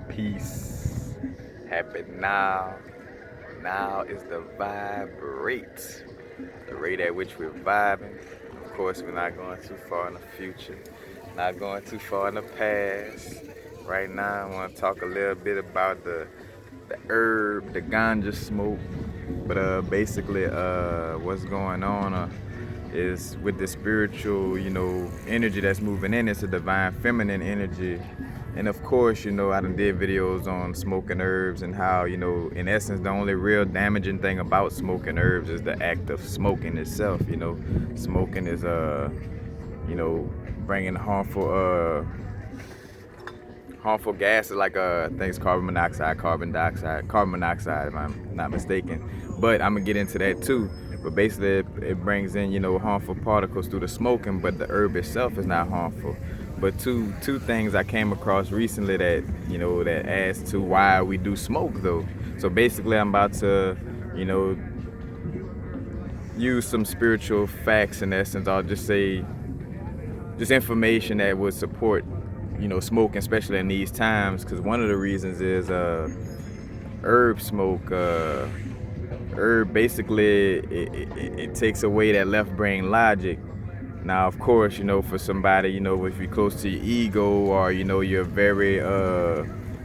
Peace. Happen now. Now is the vibrate. The rate at which we're vibing. Of course, we're not going too far in the future. Not going too far in the past. Right now, I want to talk a little bit about the herb, the ganja smoke. But basically, what's going on is with the spiritual, energy that's moving in. It's a divine feminine energy. And of course, I done did videos on smoking herbs and how, in essence, the only real damaging thing about smoking herbs is the act of smoking itself. Smoking is, bringing harmful gases like things carbon monoxide, carbon monoxide if I'm not mistaken. But I'm gonna get into that too. But basically it brings in, harmful particles through the smoking, but the herb itself is not harmful. But two things I came across recently that, that adds to why we do smoke though. So basically I'm about to, use some spiritual facts in essence. I'll just say just information that would support smoking, especially in these times, because one of the reasons is herb smoke. Herb basically it takes away that left brain logic. Now, of course, for somebody, if you're close to your ego or you're very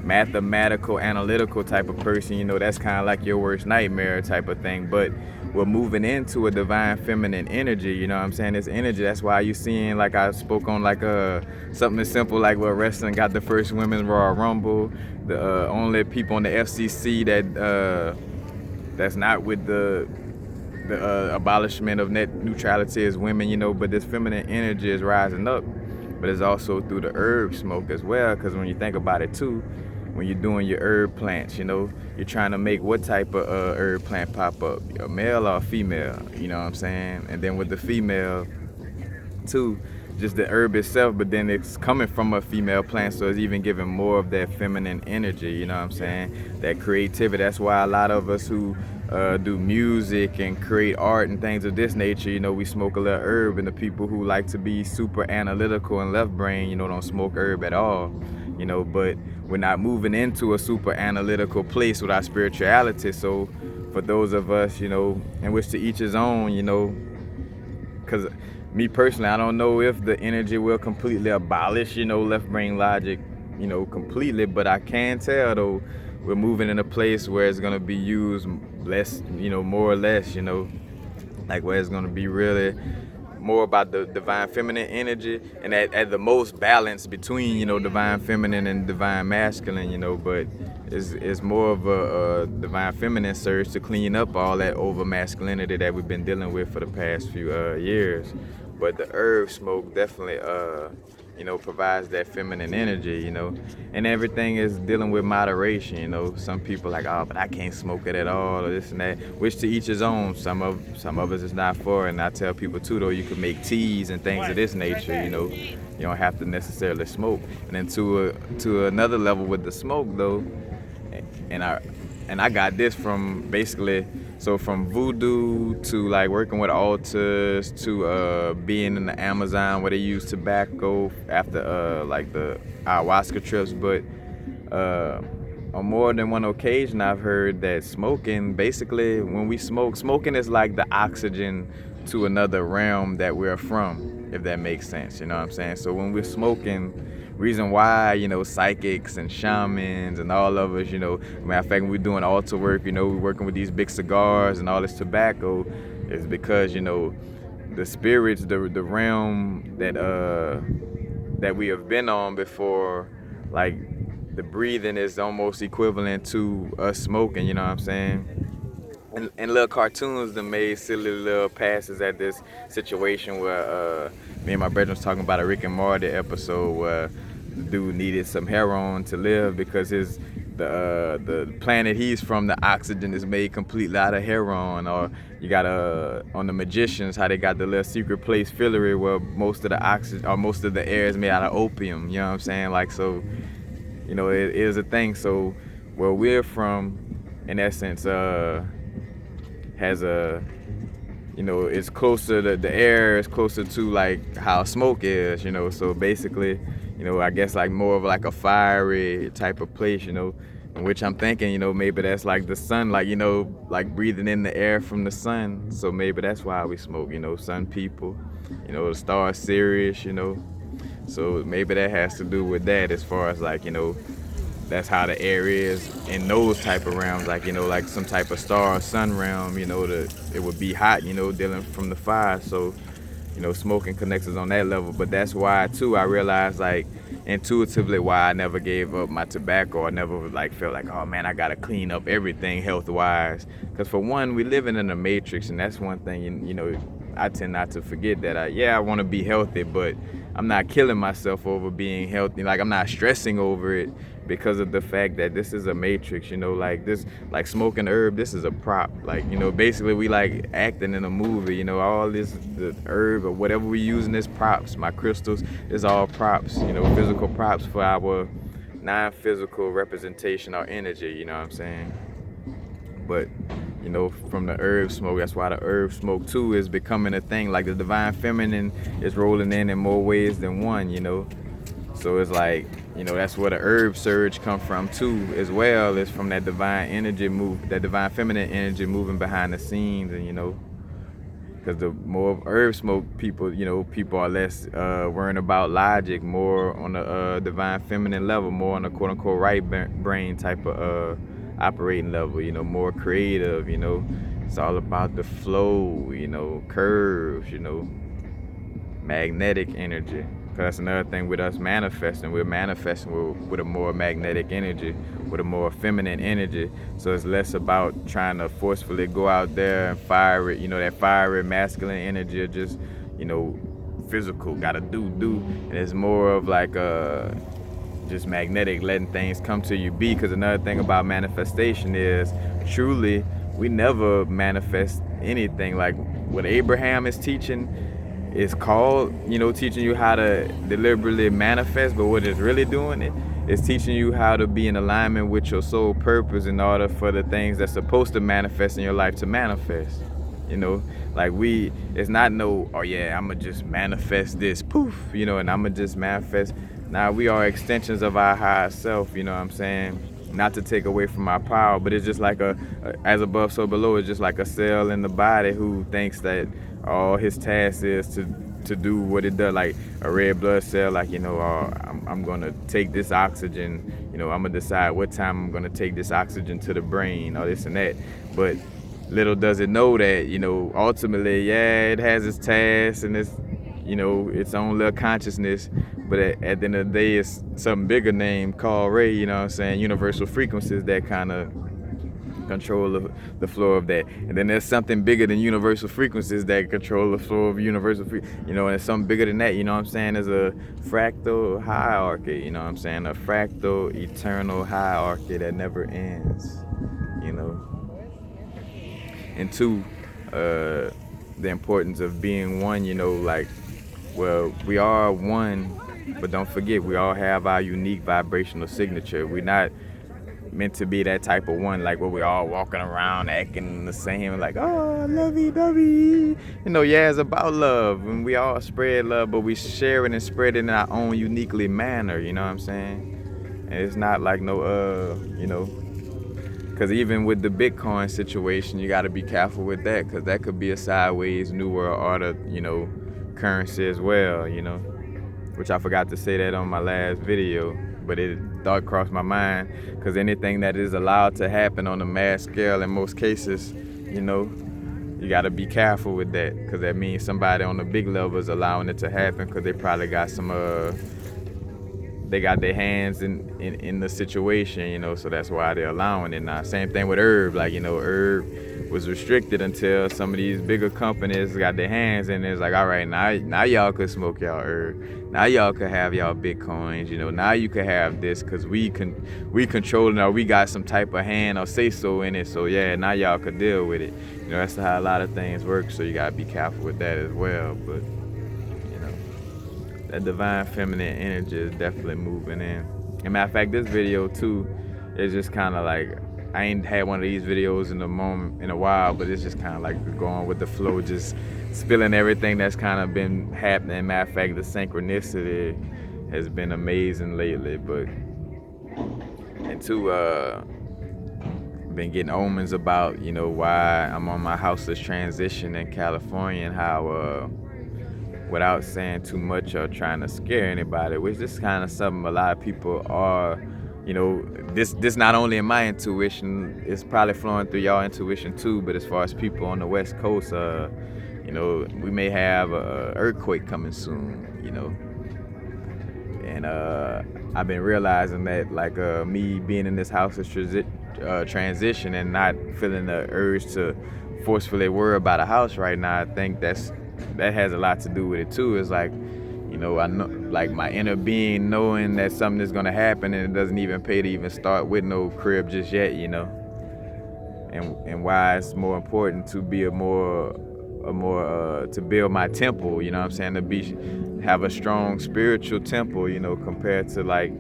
mathematical, analytical type of person, that's kind of like your worst nightmare type of thing. But we're moving into a divine feminine energy, you know what I'm saying? This energy, that's why you seeing, like I spoke on, like something as simple like where wrestling got the first women's Royal Rumble, the only people on the FCC that's not with the abolishment of net neutrality is women, but this feminine energy is rising up. But it's also through the herb smoke as well, because when you think about it too, when you're doing your herb plants, you're trying to make what type of herb plant pop up, a male or a female, you know what I'm saying? And then with the female too, just the herb itself, but then it's coming from a female plant, so it's even giving more of that feminine energy, you know what I'm saying? That creativity. That's why a lot of us who do music and create art and things of this nature, we smoke a little herb, and the people who like to be super analytical and left brain, don't smoke herb at all, but we're not moving into a super analytical place with our spirituality. So for those of us, in which to each his own, because me personally, I don't know if the energy will completely abolish, left brain logic, completely, but I can tell though we're moving in a place where it's gonna be used less, more or less, like where it's gonna be really more about the divine feminine energy and at the most balance between, divine feminine and divine masculine, but it's more of a divine feminine surge to clean up all that over masculinity that we've been dealing with for the past few years. But the herb smoke definitely provides that feminine energy, and everything is dealing with moderation. Some people like, oh, but I can't smoke it at all, or this and that, which to each his own. Some of us is not for it. And I tell people too though, you can make teas and things of this nature, you don't have to necessarily smoke. And then to another level with the smoke though, and I got this from basically, so from voodoo to like working with altars to being in the Amazon where they use tobacco after like the ayahuasca trips. But on more than one occasion I've heard that smoking, basically when we smoking is like the oxygen to another realm that we're from, if that makes sense, you know what I'm saying? So when we're smoking, reason why, psychics and shamans and all of us, matter of fact, when we're doing altar work, we're working with these big cigars and all this tobacco, is because, the spirits, the realm that we have been on before, like the breathing is almost equivalent to us smoking, you know what I'm saying? And little cartoons that made silly little passes at this situation where me and my brother was talking about a Rick and Morty episode where the dude needed some heroin to live because the planet he's from, the oxygen is made completely out of heroin. Or you got on the Magicians, how they got the little secret place Fillory where most of the oxygen or most of the air is made out of opium, you know what I'm saying? Like, so it is a thing. So where we're from, in essence, has a, it's closer to the air is closer to like how smoke is, so basically, I guess like more of like a fiery type of place, in which I'm thinking, maybe that's like the sun, like, like breathing in the air from the sun. So maybe that's why we smoke, sun people, the star Sirius, So maybe that has to do with that, as far as like, that's how the air is in those type of realms, like, like some type of star or sun realm, it would be hot, dealing from the fire. So smoking connects us on that level. But that's why too I realized, like, intuitively, why I never gave up my tobacco. I never like felt like, oh man, I gotta clean up everything health wise, because for one, we living in a matrix, and that's one thing, I tend not to forget that. I want to be healthy, but I'm not killing myself over being healthy. Like, I'm not stressing over it, because of the fact that this is a matrix, like this, like smoking herb, this is a prop. Like, basically we like acting in a movie, all this, the herb or whatever we using as props, my crystals, is all props, physical props for our non-physical representation or energy, you know what I'm saying? But from the herb smoke, that's why the herb smoke too is becoming a thing. Like, the divine feminine is rolling in more ways than one, So it's like, that's where the herb surge come from too, as well as from that divine energy that divine feminine energy moving behind the scenes. And because the more herb smoke people, people are less worrying about logic, more on the divine feminine level, more on the quote unquote right brain type of operating level, more creative, it's all about the flow, curves, magnetic energy. Because that's another thing with us manifesting. We're manifesting with a more magnetic energy, with a more feminine energy. So it's less about trying to forcefully go out there and fire it, that fiery masculine energy, or just, physical, gotta do. And it's more of like just magnetic, letting things come to you be. Because another thing about manifestation is, truly, we never manifest anything. Like, what Abraham is teaching is called, teaching you how to deliberately manifest, but what it's really doing is teaching you how to be in alignment with your soul purpose, in order for the things that's supposed to manifest in your life to manifest. Like, it's not no, oh yeah, I'ma just manifest this, poof, and I'ma just manifest. Now, we are extensions of our higher self, you know what I'm saying? Not to take away from our power, but it's just like as above, so below. It's just like a cell in the body who thinks that all his task is to do what it does. Like a red blood cell, like, I'm gonna take this oxygen, I'm gonna decide what time I'm gonna take this oxygen to the brain, or this and that. But little does it know that, ultimately, yeah, it has its tasks and its, its own little consciousness. But at the end of the day, it's something bigger named called Ray, universal frequencies that kind of control the flow of that. And then there's something bigger than universal frequencies that control the flow of universal and it's something bigger than that, There's a fractal hierarchy, a fractal eternal hierarchy that never ends, And two, the importance of being one, like, well, we are one, but don't forget, we all have our unique vibrational signature. We're not meant to be that type of one, like, where we all walking around acting the same, like, oh, lovey-dovey. Yeah, it's about love, and we all spread love, but we share it and spread it in our own uniquely manner, you know what I'm saying? And it's not like no, because even with the Bitcoin situation, you got to be careful with that, because that could be a sideways New World Order, currency as well, which I forgot to say that on my last video, but it thought crossed my mind, because anything that is allowed to happen on a mass scale, in most cases, you got to be careful with that, because that means somebody on the big level is allowing it to happen, because they probably got some they got their hands in the situation, so that's why they're allowing it now. Same thing with herb, like, herb was restricted until some of these bigger companies got their hands in it. It's like, all right, now y'all could smoke y'all herb. Now y'all could have y'all Bitcoins, now you could have this, because we control it, or we got some type of hand or say so in it. So yeah, now y'all could deal with it. That's how a lot of things work, so you gotta be careful with that as well. But that divine feminine energy is definitely moving in. As a matter of fact, this video too is just kind of like, I ain't had one of these videos in a while, but it's just kind of like going with the flow, just spilling everything that's kind of been happening. Matter of fact, the synchronicity has been amazing lately. But and two, been getting omens about, why I'm on my houseless transition in California, and how without saying too much or trying to scare anybody, which is kind of something a lot of people are, this not only in my intuition, it's probably flowing through y'all intuition too, but as far as people on the West Coast, we may have a earthquake coming soon, and I've been realizing that, like, me being in this house of transition and not feeling the urge to forcefully worry about a house right now, I think that has a lot to do with it too. It's like, I know, like, my inner being knowing that something is gonna happen, and it doesn't even pay to even start with no crib just yet, and why it's more important to be to build my temple, you know what I'm saying, to have a strong spiritual temple, compared to like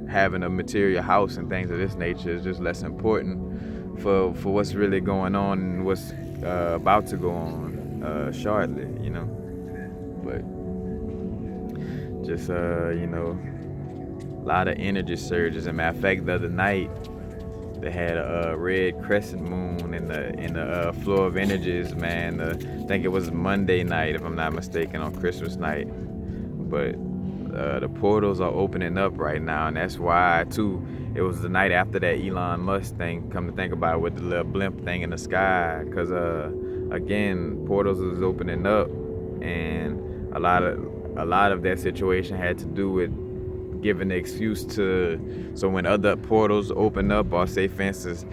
having a material house and things of this nature. Is just less important for what's really going on and what's about to go on shortly, but just a lot of energy surges. As a matter of fact, the other night they had a red crescent moon in the flow of energies, man. I think it was Monday night, if I'm not mistaken, on Christmas night. But the portals are opening up right now, and that's why too. It was the night after that Elon Musk thing. Come to think about it, with the little blimp thing in the sky, because again, portals is opening up, and a lot of that situation had to do with giving the excuse to, so when other portals open up, or say for instance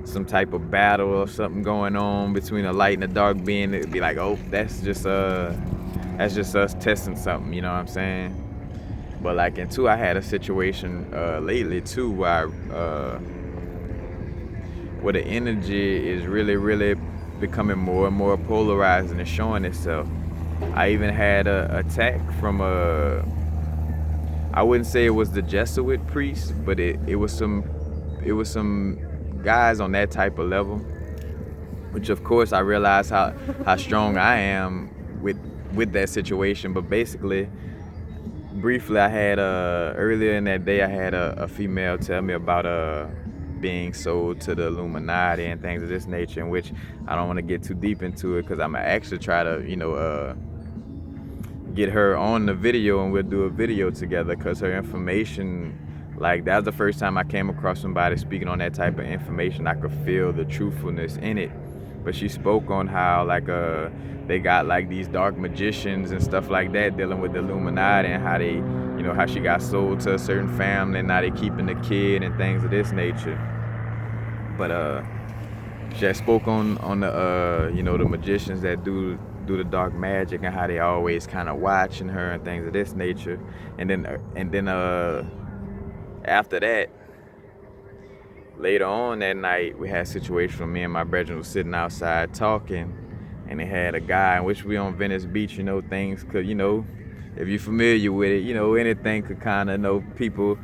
some type of battle or something going on between a light and a dark being, it'd be like, oh, that's just us testing something, you know what I'm saying? But like, and two, I had a situation lately too where the energy is really, really becoming more and more polarized, and it's showing itself. I even had a attack from I wouldn't say it was the Jesuit priest, but it was some guys on that type of level, which of course I realized how strong I am with that situation. But basically, briefly, I had earlier in that day, I had a female tell me about being sold to the Illuminati and things of this nature, in which I don't want to get too deep into it, because I'm gonna actually try to get her on the video, and we'll do a video together, because her information, like, that was the first time I came across somebody speaking on that type of information. I could feel the truthfulness in it. But she spoke on how, like, they got like these dark magicians and stuff like that dealing with the Illuminati, and how they, how she got sold to a certain family, and now they keeping the kid and things of this nature. But she had spoke on the the magicians that do the dark magic, and how they always kind of watching her and things of this nature. And then after that, later on that night, we had a situation where me and my brethren was sitting outside talking, and they had a guy, in which we on Venice Beach, things could, if you're familiar with it, anything could kind of, people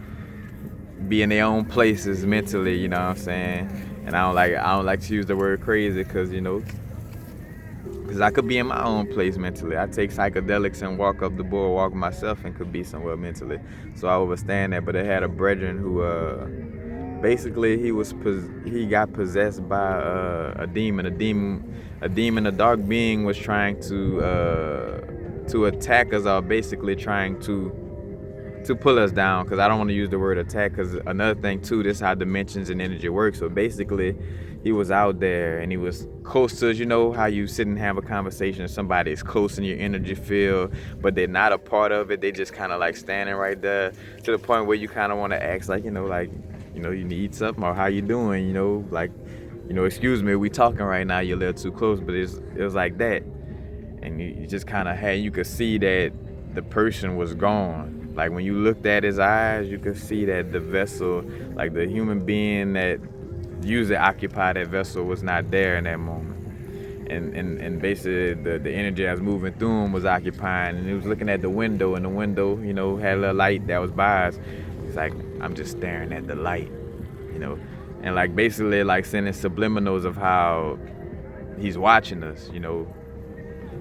be in their own places mentally, you know what I'm saying? And I don't like to use the word crazy, because because I could be in my own place mentally. I take psychedelics and walk up the boardwalk myself, and could be somewhere mentally. So I understand that. But I had a brethren who basically he got possessed by a demon. A dark being was trying to attack us, or basically trying to pull us down, because I don't want to use the word attack, because another thing too, this is how dimensions and energy work. So basically, he was out there, and he was close to us. How you sit and have a conversation, and somebody is close in your energy field, but they're not a part of it. They just kind of like standing right there, to the point where you kind of want to ask, like, you need something, or how you doing, excuse me, we talking right now, you're a little too close. But it was like that, and you just kind of you could see that the person was gone. Like, when you looked at his eyes, you could see that the vessel, like the human being that usually occupied that vessel, was not there in that moment. And basically the energy that was moving through him was occupying, and he was looking at the window, and the window, had a little light that was by us. He's like, I'm just staring at the light, and like basically like sending subliminals of how he's watching us,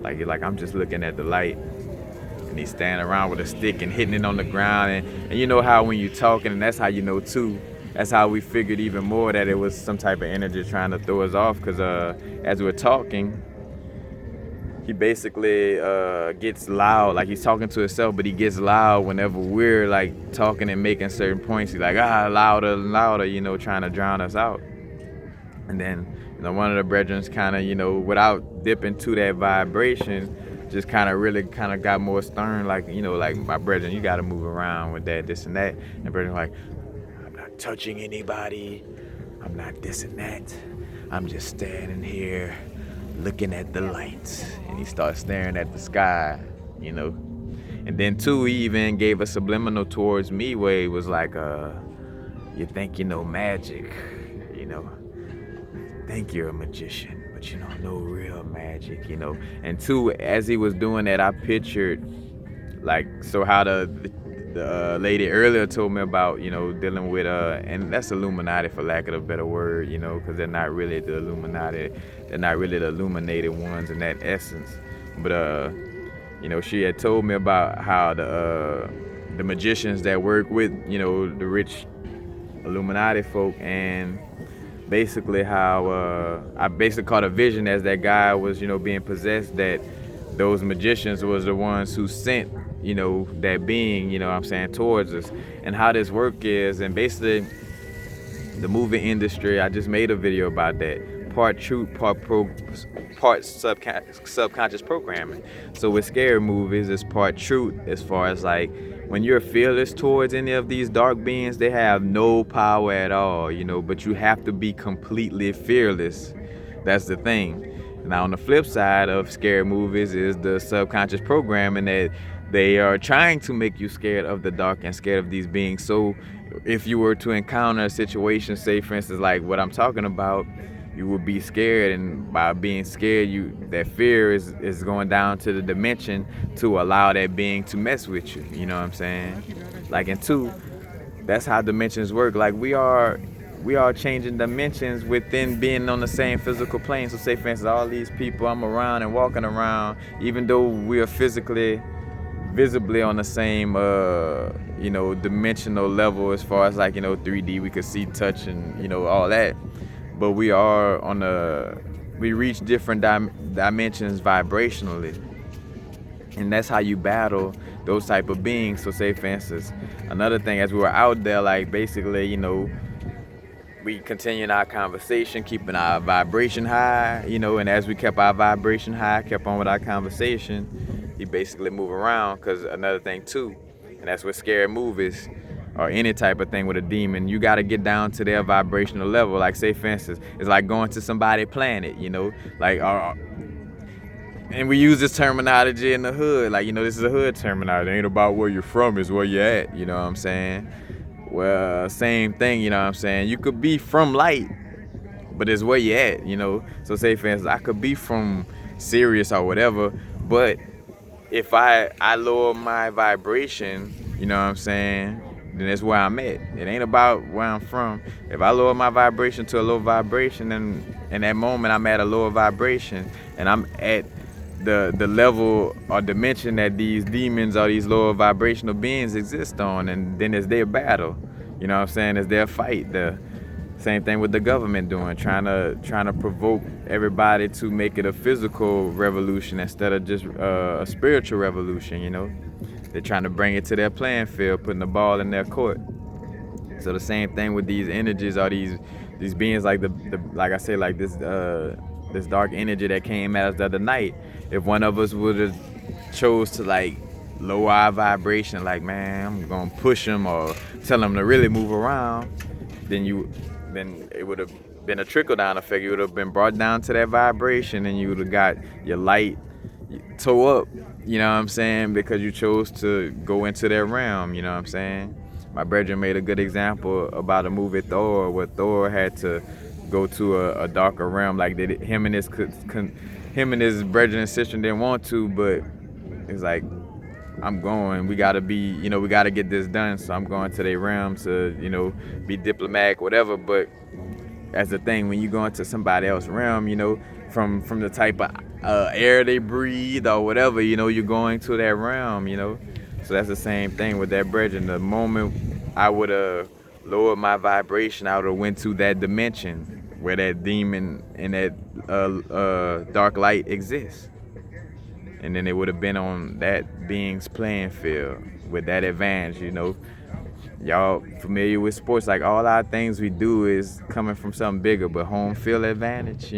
like I'm just looking at the light. and he's standing around with a stick and hitting it on the ground. And you know how when you're talking, and that's how you know too, that's how we figured even more that it was some type of energy trying to throw us off, because as we're talking, he basically gets loud, like he's talking to himself, but he gets loud whenever we're like talking and making certain points. He's like, louder and louder, trying to drown us out. And then, one of the brethren kind of, without dipping to that vibration, just kind of really kind of got more stern, like, like, my brethren, you got to move around with that, this and that. And brethren like, I'm not touching anybody. I'm not this and that. I'm just standing here looking at the lights. And he starts staring at the sky, And then too, he even gave a subliminal towards me where he was like, you think you know magic, think you're a magician, but you don't know real magic, And two, as he was doing that, I pictured like, so how the lady earlier told me about, dealing with and that's Illuminati for lack of a better word, because they're not really the Illuminati, they're not really the illuminated ones in that essence. But she had told me about how the magicians that work with, the rich Illuminati folk, and basically how I basically caught a vision as that guy was, being possessed, that those magicians was the ones who sent, that being, towards us. And how this work is, and basically the movie industry, I just made a video about that. Part truth, part subconscious programming. So with scary movies, it's part truth as far as like, when you're fearless towards any of these dark beings, they have no power at all, but you have to be completely fearless. That's the thing. Now on the flip side of scary movies is the subconscious programming, that they are trying to make you scared of the dark and scared of these beings. So if you were to encounter a situation, say for instance like what I'm talking about, you would be scared, and by being scared, that fear is going down to the dimension to allow that being to mess with you. You know what I'm saying? Like, and two, that's how dimensions work. Like we are changing dimensions within being on the same physical plane. So say for instance, all these people I'm around and walking around, even though we are physically, visibly on the same dimensional level as far as like 3D, we could see, touch, and all that, but we are we reach different dimensions vibrationally, and that's how you battle those type of beings. So say for instance, another thing, as we were out there, like basically we continued our conversation, keeping our vibration high, and as we kept our vibration high, kept on with our conversation, he basically moved around. Because another thing too, and that's with scary movies or any type of thing with a demon, you got to get down to their vibrational level. Like say for instance, it's like going to somebody's planet, like and we use this terminology in the hood, like this is a hood terminology. It ain't about where you're from, it's where you're at. You know what I'm saying? Well, same thing. You know what I'm saying? You could be from light, but it's where you're at. So say for instance, I could be from Sirius or whatever, but if I lower my vibration, you know what I'm saying, then that's where I'm at. It ain't about where I'm from. If I lower my vibration to a low vibration, then in that moment I'm at a lower vibration, and I'm at the level or dimension that these demons or these lower vibrational beings exist on, and then it's their battle. You know what I'm saying? It's their fight. The same thing with the government doing, trying to provoke everybody to make it a physical revolution instead of just a spiritual revolution. They're trying to bring it to their playing field, putting the ball in their court. So the same thing with these energies or these beings, like like I say, like this dark energy that came at us the other night. If one of us would have chose to like lower our vibration, like, man, I'm gonna push them or tell them to really move around, then it would have been a trickle down effect. You would have been brought down to that vibration, and you would have got your light toe up. You know what I'm saying? Because you chose to go into their realm. You know what I'm saying? My brethren made a good example about a movie Thor, where Thor had to go to a darker realm. Like him and his brethren and sister didn't want to, but it's like, I'm going. We gotta we gotta get this done. So I'm going to their realm to, be diplomatic, whatever. But as the thing, when you go into somebody else's realm, from the type of air they breathe or whatever, you're going to that realm, So that's the same thing with that brethren. The moment I would have lowered my vibration, I would have went to that dimension where that demon and that dark light exists. And then it would have been on that being's playing field with that advantage. Y'all familiar with sports? Like all our things we do is coming from something bigger, but home field advantage.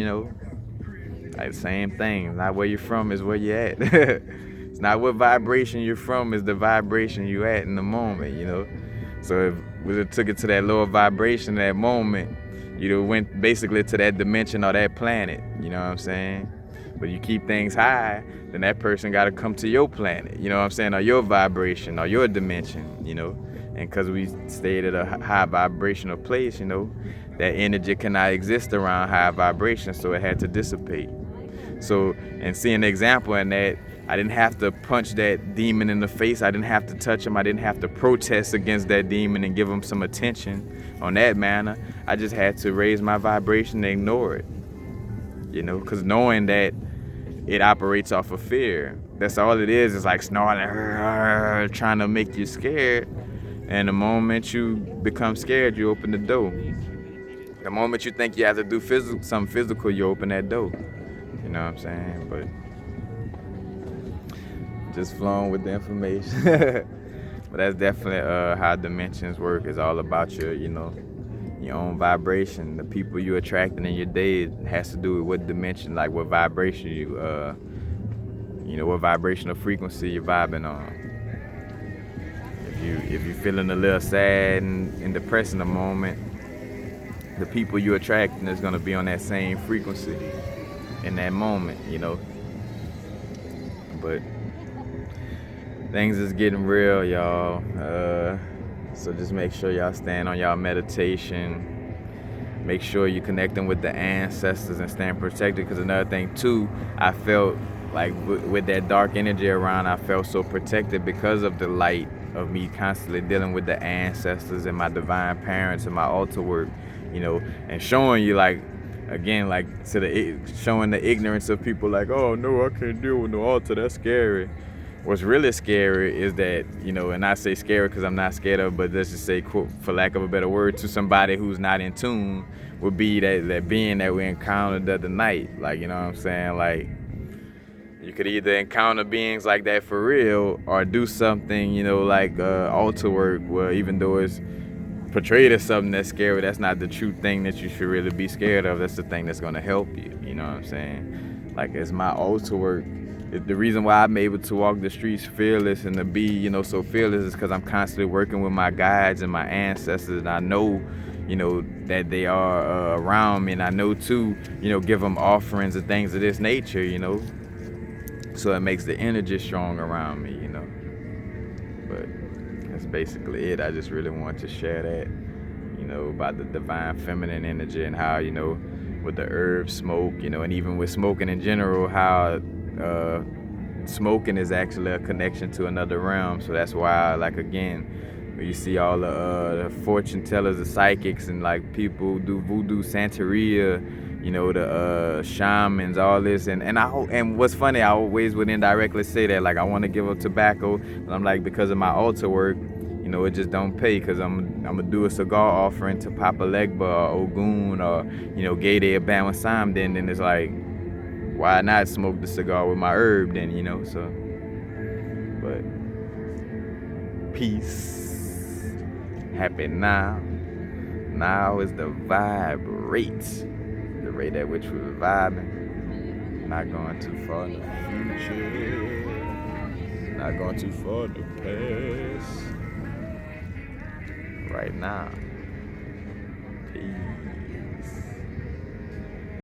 Like same thing. Not where you're from is where you're at. It's not what vibration you're from, is the vibration you at in the moment. So if we took it to that lower vibration at that moment, went basically to that dimension or that planet. You know what I'm saying? But you keep things high, then that person got to come to your planet. You know what I'm saying? Or your vibration or your dimension. And because we stayed at a high vibrational place, that energy cannot exist around high vibration, so it had to dissipate. So, and seeing an example in that, I didn't have to punch that demon in the face. I didn't have to touch him. I didn't have to protest against that demon and give him some attention on that manner. I just had to raise my vibration and ignore it. Because knowing that it operates off of fear. That's all it is. It's like snorting, trying to make you scared. And the moment you become scared, you open the door. The moment you think you have to do something physical, you open that door. You know what I'm saying? But just flowing with the information. But that's definitely how dimensions work. It's all about your own vibration. The people you attracting in your day, it has to do with what dimension, like what vibration what vibrational frequency you're vibing on. If you're feeling a little sad and depressed in the moment, the people you attracting is gonna be on that same frequency in that moment, But things is getting real, y'all. So just make sure y'all stand on y'all meditation. Make sure you're connecting with the ancestors and staying protected. Because another thing too, I felt like with that dark energy around, I felt so protected because of the light of me constantly dealing with the ancestors and my divine parents and my altar work, and showing you showing the ignorance of people like, oh no, I can't deal with no altar, that's scary. What's really scary is that, and I say scary because I'm not scared of, but let's just say, quote, for lack of a better word, to somebody who's not in tune, would be that being that we encountered the other night. Like, you know what I'm saying? Like, you could either encounter beings like that for real or do something, like altar work, where even though it's portrayed as something that's scary, that's not the true thing that you should really be scared of. That's the thing that's going to help you. You know what I'm saying? Like, it's my altar work. The reason why I'm able to walk the streets fearless and to be, so fearless is because I'm constantly working with my guides and my ancestors, and I know, that they are around me, and I know too, give them offerings and things of this nature, so it makes the energy strong around me, But that's basically it. I just really want to share that, about the divine feminine energy and how, with the herb smoke, and even with smoking in general, how smoking is actually a connection to another realm. So that's why, like, again, when you see all the fortune tellers, the psychics, and like people do voodoo, Santeria, the shamans, all this, and what's funny, I always would indirectly say that, like, I want to give up tobacco, and I'm like, because of my altar work, it just don't pay, because I'm gonna do a cigar offering to Papa Legba or Ogun or Gede Abama Sam, then it's like, why not smoke the cigar with my herb then, so. But peace, happy now. Now is the vibe rate, the rate at which we're vibing. Not going too far in the future, not going too far in the past. Right now, peace.